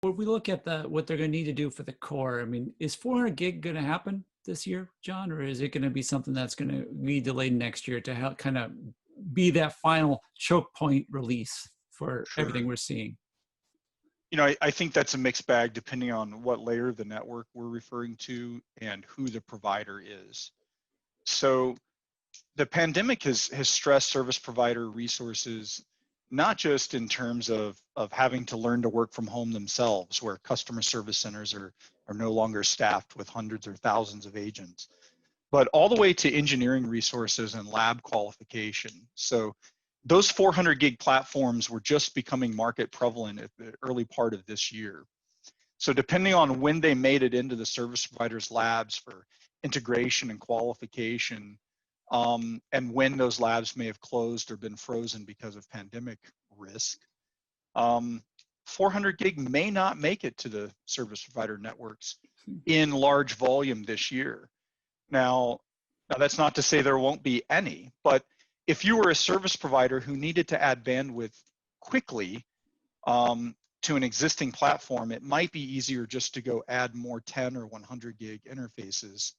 when we look at what they're going to need to do for the core, I mean, is 400 gig going to happen this year, John, or is it going to be something that's going to be delayed next year to help kind of be that final choke point release for everything we're seeing? You know, I think that's a mixed bag depending on what layer of the network we're referring to and who the provider is. So the pandemic has stressed service provider resources, not just in terms of having to learn to work from home themselves, where customer service centers are no longer staffed with hundreds or thousands of agents, but all the way to engineering resources and lab qualification. So those 400 gig platforms were just becoming market prevalent at the early part of this year. So depending on when they made it into the service providers' labs for integration and qualification, and when those labs may have closed or been frozen because of pandemic risk, 400 gig may not make it to the service provider networks in large volume this year. Now that's not to say there won't be any, but if you were a service provider who needed to add bandwidth quickly to an existing platform, it might be easier just to go add more 10 or 100 gig interfaces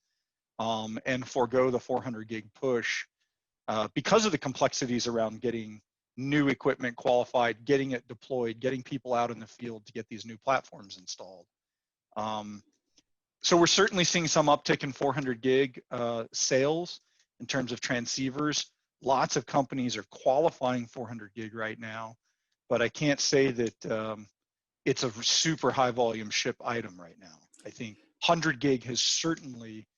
and forego the 400 gig push because of the complexities around getting new equipment qualified, getting it deployed, getting people out in the field to get these new platforms installed. So we're certainly seeing some uptick in 400 gig sales in terms of transceivers. Lots of companies are qualifying 400 gig right now, but I can't say that it's a super high volume ship item right now. I think 100 gig has certainly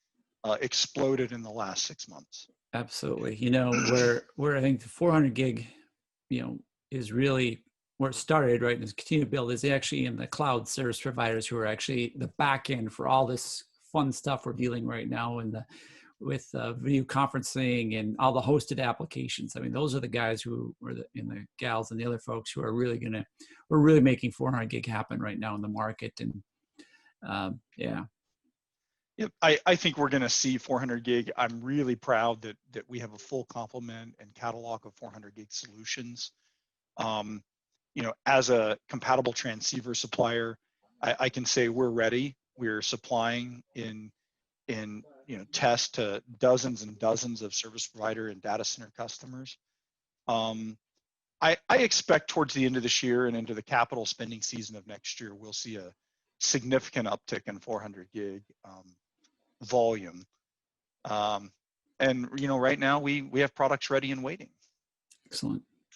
exploded in the last 6 months. Absolutely. You know, where I think the 400 gig, you know, is really where it started, right, and has continued to build is actually in the cloud service providers who are actually the back end for all this fun stuff we're dealing right now with video conferencing and all the hosted applications. I mean, those are the guys who are and the gals and the other folks who are we're really making 400 gig happen right now in the market. And yeah. Yep, I think we're going to see 400 gig. I'm really proud that we have a full complement and catalog of 400 gig solutions. You know, as a compatible transceiver supplier, I can say we're ready. We're supplying in you know, test to dozens and dozens of service provider and data center customers. I expect towards the end of this year and into the capital spending season of next year, we'll see a significant uptick in 400 gig volume. And you know, right now we have products ready and waiting. Excellent.